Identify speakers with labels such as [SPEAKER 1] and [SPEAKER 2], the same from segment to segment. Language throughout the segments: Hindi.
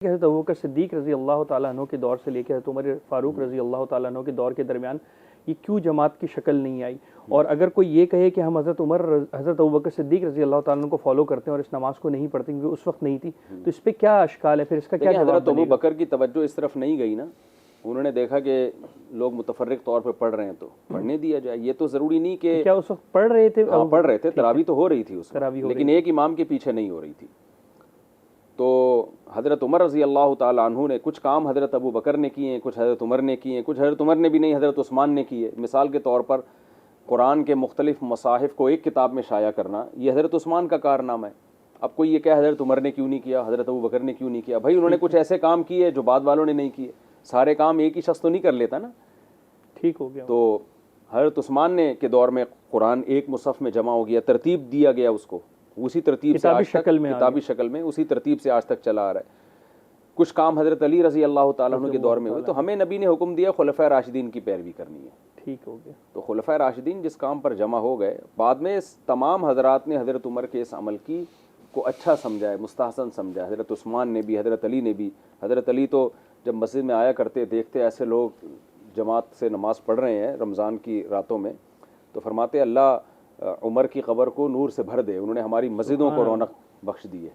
[SPEAKER 1] हज़रत अबू बकर सिद्दीक़ रज़ी अल्लाह ताला अन्हु के दौर से लेकर हज़रत उमर फ़ारूक रज़ी अल्लाह ताला अन्हु के दौर के दरमियान ये क्यों जमात की शक्ल नहीं आई? और अगर कोई ये कहे कि हम हज़रत अबू बकर सिद्दीक़ रज़ी अल्लाह ताला अन्हु को फॉलो करते हैं और इस नमाज को नहीं पढ़ते क्योंकि उस वक्त नहीं थी, तो इस पे क्या अश्काल है? फिर इसका क्या जवाब
[SPEAKER 2] हज़रत अबू
[SPEAKER 1] बनेगा?
[SPEAKER 2] बकर की तवज्जो इस तरफ नहीं गई ना, उन्होंने देखा कि लोग मुतफर्रिक तौर पे पढ़ रहे हैं तो पढ़ने दिया जाए। ये तो ज़रूरी नहीं कि
[SPEAKER 1] क्या उस वक्त पढ़ रहे थे?
[SPEAKER 2] हाँ पढ़ रहे थे, तरावी तो हो रही थी उस
[SPEAKER 1] तरावी
[SPEAKER 2] वक्त,
[SPEAKER 1] हो
[SPEAKER 2] लेकिन एक इमाम के पीछे नहीं हो रही थी। तो हज़रत उमर रज़ी अल्लाह ताला अन्हु ने कुछ काम हज़रत अबू बकर ने किए हैं, कुछ हज़रत उमर ने किए हैं, कुछ हज़रत उमर ने भी नहीं, हज़रत उस्मान ने किए। मिसाल के तौर पर कुरान के मुख्तलिफ मसाहिफ को एक किताब में शाया करना, ये हज़रत उस्मान का कारनामा है। अब कोई ये क्या हज़रत उमर ने क्यों नहीं किया, हज़रत अबू बकर ने क्यों नहीं किया? भाई उन्होंने कुछ ऐसे काम किए जो बाद वालों ने नहीं किए। सारे काम एक ही शख्स तो नहीं कर लेता ना।
[SPEAKER 1] ठीक हो गया।
[SPEAKER 2] तो हज़रत उस्मान ने के दौर में कुरान एक मुसहफ़ में जमा हो गया, तरतीब दिया गया उसको, उसी तरतीब से आज तक किताबी शक्ल में उसी तरतीब से आज तक चला आ रहा है। कुछ काम हज़रत अली रज़ी अल्लाह ताला अन्हु के दौर में हुए, तो हमें नबी ने हुक्म दिया खुलफ़ाए राशिदीन की पैरवी करनी है।
[SPEAKER 1] ठीक हो गया।
[SPEAKER 2] तो खुलफ़ाए राशिदीन जिस काम पर जमा हो गए, बाद में तमाम हज़रात ने हज़रत उमर के इस अमल की को अच्छा समझा है, मुस्तहसन समझा। हज़रत उस्मान ने भी, हज़रत अली ने भी। हज़रत अली तो जब मस्जिद में आया करते, देखते ऐसे लोग जमात से नमाज़ पढ़ रहे हैं रमज़ान की रातों में, तो फरमाते अल्लाह उमर की क़ब्र को नूर से भर दे, उन्होंने हमारी मस्जिदों को रौनक बख्श दी है।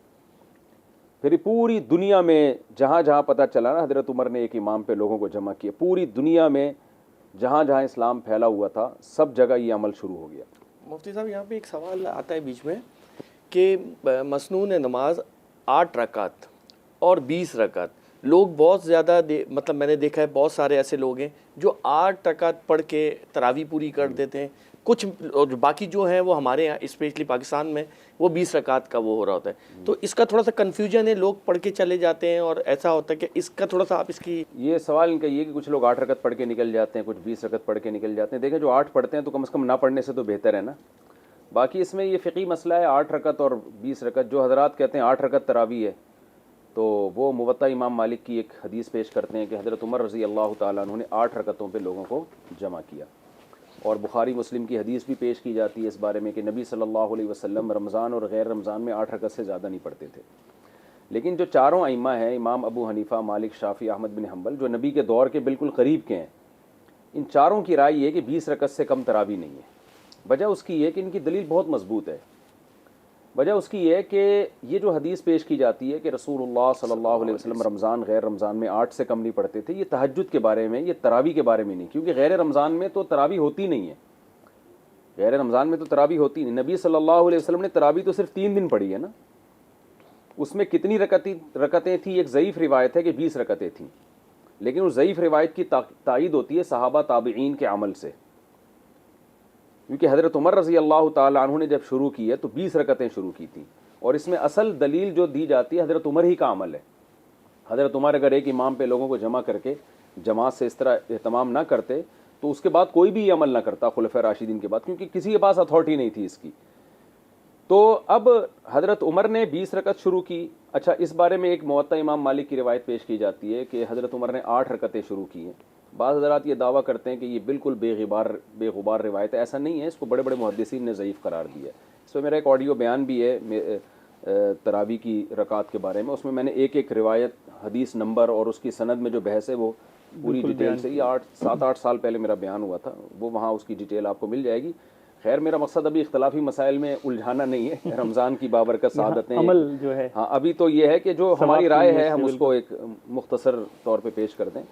[SPEAKER 2] फिर पूरी दुनिया में जहाँ जहाँ पता चला ना हज़रत उमर ने एक इमाम पे लोगों को जमा किया, पूरी दुनिया में जहाँ जहाँ इस्लाम फैला हुआ था सब जगह ये अमल शुरू हो गया।
[SPEAKER 3] मुफ्ती साहब, यहाँ पे एक सवाल आता है बीच में कि मसनून नमाज 8 रकात और 20 रकात, लोग बहुत ज़्यादा मतलब मैंने देखा है बहुत सारे ऐसे लोग हैं जो 8 रकात पढ़ के तरावी पूरी कर देते हैं, कुछ और बाकी जो हैं वो हमारे यहाँ स्पेशली पाकिस्तान में वो 20 रकात का वो हो रहा होता है। तो इसका थोड़ा सा कन्फ्यूजन है, लोग पढ़ के चले जाते हैं और ऐसा होता है कि इसका थोड़ा सा आप इसकी
[SPEAKER 2] ये सवाल इनका ये कि कुछ लोग 8 रकत पढ़ के निकल जाते हैं, कुछ 20 रकत पढ़ के निकल जाते हैं। देखें, जो 8 पढ़ते हैं तो कम से कम ना पढ़ने से तो बेहतर है ना। बाकी इसमें ये फ़िक़ी मसला है, 8 रकत और 20 रकत। जो हज़रात कहते हैं 8 रकत तरावी है, तो वो मुवत्ता इमाम मालिक की एक हदीस पेश करते हैं कि हज़रत उमर रज़ी अल्लाह ताला अन्हु ने 8 रकतों पे लोगों को जमा किया। और बुखारी मुस्लिम की हदीस भी पेश की जाती है इस बारे में कि नबी सल्लल्लाहु अलैहि वसल्लम रमज़ान और गैर रमज़ान में 8 रकत से ज़्यादा नहीं पढ़ते थे। लेकिन जो चारों अइम्मा हैं, इमाम अबू हनीफ़ा, मालिक, शाफ़ी, अहमद बिन हम्बल, जो नबी के दौर के बिल्कुल करीब के हैं, इन चारों की राय ये है कि 20 रकत से कम तरावी नहीं है। वजह उसकी ये कि इनकी दलील बहुत मजबूत है। वजह उसकी ये है कि ये जो हदीस पेश की जाती है कि रसूलुल्लाह सल्लल्लाहु अलैहि वसल्लम रमज़ान गैर रमज़ान में 8 से कम नहीं पढ़ते थे, ये तहज्जुद के बारे में, ये तरावी के बारे में नहीं। क्योंकि गैर रमज़ान में तो तरावी होती नहीं है, गैर रमज़ान में तो तरावी होती नहीं। नबी सल्लल्लाहु अलैहि वसल्लम ने तरावी तो सिर्फ 3 दिन पढ़ी है ना। उसमें कितनी रकतें थी? एक ज़ईफ़ रिवायत है कि 20 रकतें थीं, लेकिन उस ज़ईफ़ रिवायत की तायीद होती है सहाबा ताबिईन के अमल से। क्योंकि हज़रत उमर रज़ी अल्लाह ताला अन्हु ने जब शुरू की है तो 20 रकतें शुरू की थी, और इसमें असल दलील जो दी जाती है हज़रत उमर ही का अमल है। हज़रत उमर अगर एक इमाम पे लोगों को जमा करके जमात से इस तरह एहतमाम ना करते तो उसके बाद कोई भी अमल ना करता खुलफ़ाए राशिदीन के बाद, क्योंकि किसी के पास अथॉरिटी नहीं थी इसकी। तो अब हज़रत उमर ने 20 रकत शुरू की। अच्छा, इस बारे में एक मुवत्ता इमाम मालिक की रिवायत पेश की जाती है कि हज़रत उमर ने 8 रकतें शुरू की हैं। बाज़ हज़रात ये दावा करते हैं कि ये बिल्कुल बेगुबार रिवायत है। ऐसा नहीं है, इसको बड़े बड़े मुहद्दिसीन ने ज़ईफ़ करार दिया है। इस पर मेरा एक ऑडियो बयान भी है तरावी की रकात के बारे में। उसमें मैंने एक एक रिवायत, हदीस नंबर और उसकी सनद में जो बहस है वो पूरी डिटेल से, ये 7-8 साल पहले मेरा बयान हुआ था, वो वहाँ उसकी डिटेल आपको मिल जाएगी। खैर, मेरा मकसद अभी इख्तलाफी मसाइल में उलझाना नहीं है। रमज़ान की बाबरकत सआदतें
[SPEAKER 1] अमल जो है,
[SPEAKER 2] हाँ, अभी तो ये है कि जो हमारी राय है हम उसको एक मुख्तसर तौर पे पेश कर दें।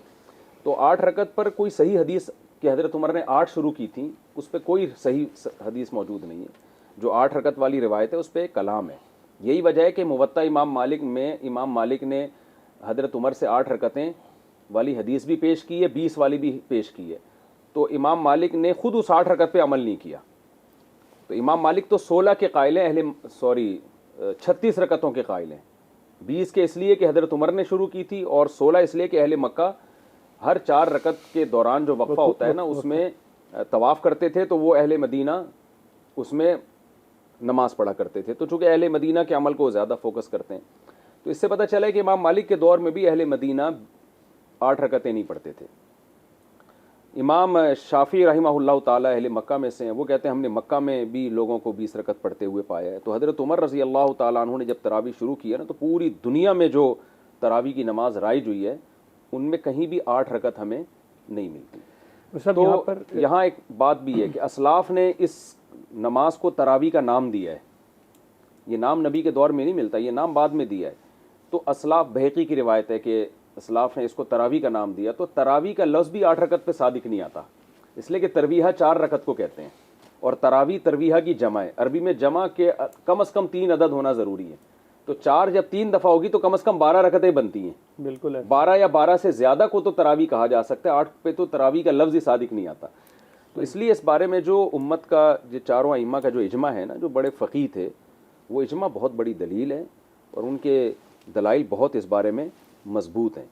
[SPEAKER 2] तो 8 रकत पर कोई सही हदीस कि हज़रत उमर ने 8 शुरू की थी, उस पर कोई सही हदीस मौजूद नहीं है। जो 8 रकत वाली रिवायत है उस पर एक कलाम है। यही वजह है कि मुवत्ता इमाम मालिक में इमाम मालिक ने हज़रत उमर से 8 रकतें वाली हदीस भी पेश की है, 20 वाली भी पेश की है। तो इमाम मालिक ने ख़ुद उस 8 रकत पे अमल नहीं किया। तो इमाम मालिक तो 16 के कायल हैं, 36 रकतों के कायल हैं। 20 के इसलिए कि हज़रत उमर ने शुरू की थी, और 16 इसलिए कि अहले मक्का हर 4 रकत के दौरान जो वक्फ़ा होता है ना, उसमें तवाफ़ करते थे, तो वो अहले मदीना उसमें नमाज़ पढ़ा करते थे। तो चूँकि अहले मदीना के अमल को ज़्यादा फोकस करते हैं, तो इससे पता चला है कि इमाम मालिक के दौर में भी अहले मदीना 8 रकतें नहीं पढ़ते थे। इमाम शाफ़ी रहमहुल्लाह ताला अहले मक्का में से हैं, वो कहते हैं हमने मक्का में भी लोगों को 20 रकत पढ़ते हुए पाया है। तो हज़रत उमर रज़ी अल्लाह ताला अन्हु ने जब तरावी शुरू किया ना, तो पूरी दुनिया में जो तरावी की नमाज राइज हुई है उनमें कहीं भी 8 रकत हमें नहीं मिलती।
[SPEAKER 1] सब
[SPEAKER 2] तो
[SPEAKER 1] यहाँ पर
[SPEAKER 2] यहाँ एक बात भी है कि असलाफ ने इस नमाज को तरावी का नाम दिया है। ये नाम नबी के दौर में नहीं मिलता, ये नाम बाद में दिया है। तो असलाफ बहकी की रिवायत है कि असलाफ ने इसको तरावी का नाम दिया। तो तरावी का लफ्ज़ भी 8 रकत पे सादिक नहीं आता, इसलिए कि तरवीहा 4 रकत को कहते हैं और तरावी तरवीहा की जमा है। अरबी में जमा के कम से कम 3 अदद होना ज़रूरी है। तो 4 जब 3 दफ़ा होगी तो कम से कम 12 रकतें बनती हैं।
[SPEAKER 1] बिल्कुल है।
[SPEAKER 2] 12 या 12 से ज़्यादा को तो तरावी कहा जा सकता है, 8 पे तो तरावी का लफ्ज़ ही सादिक नहीं आता। तो इसलिए इस बारे में जो उम्मत का जो चारों अइम्मा का जो इजमा है ना, जो बड़े फ़क़ीह थे, वो इजमा बहुत बड़ी दलील है और उनके दलाइल बहुत इस बारे में मजबूत हैं।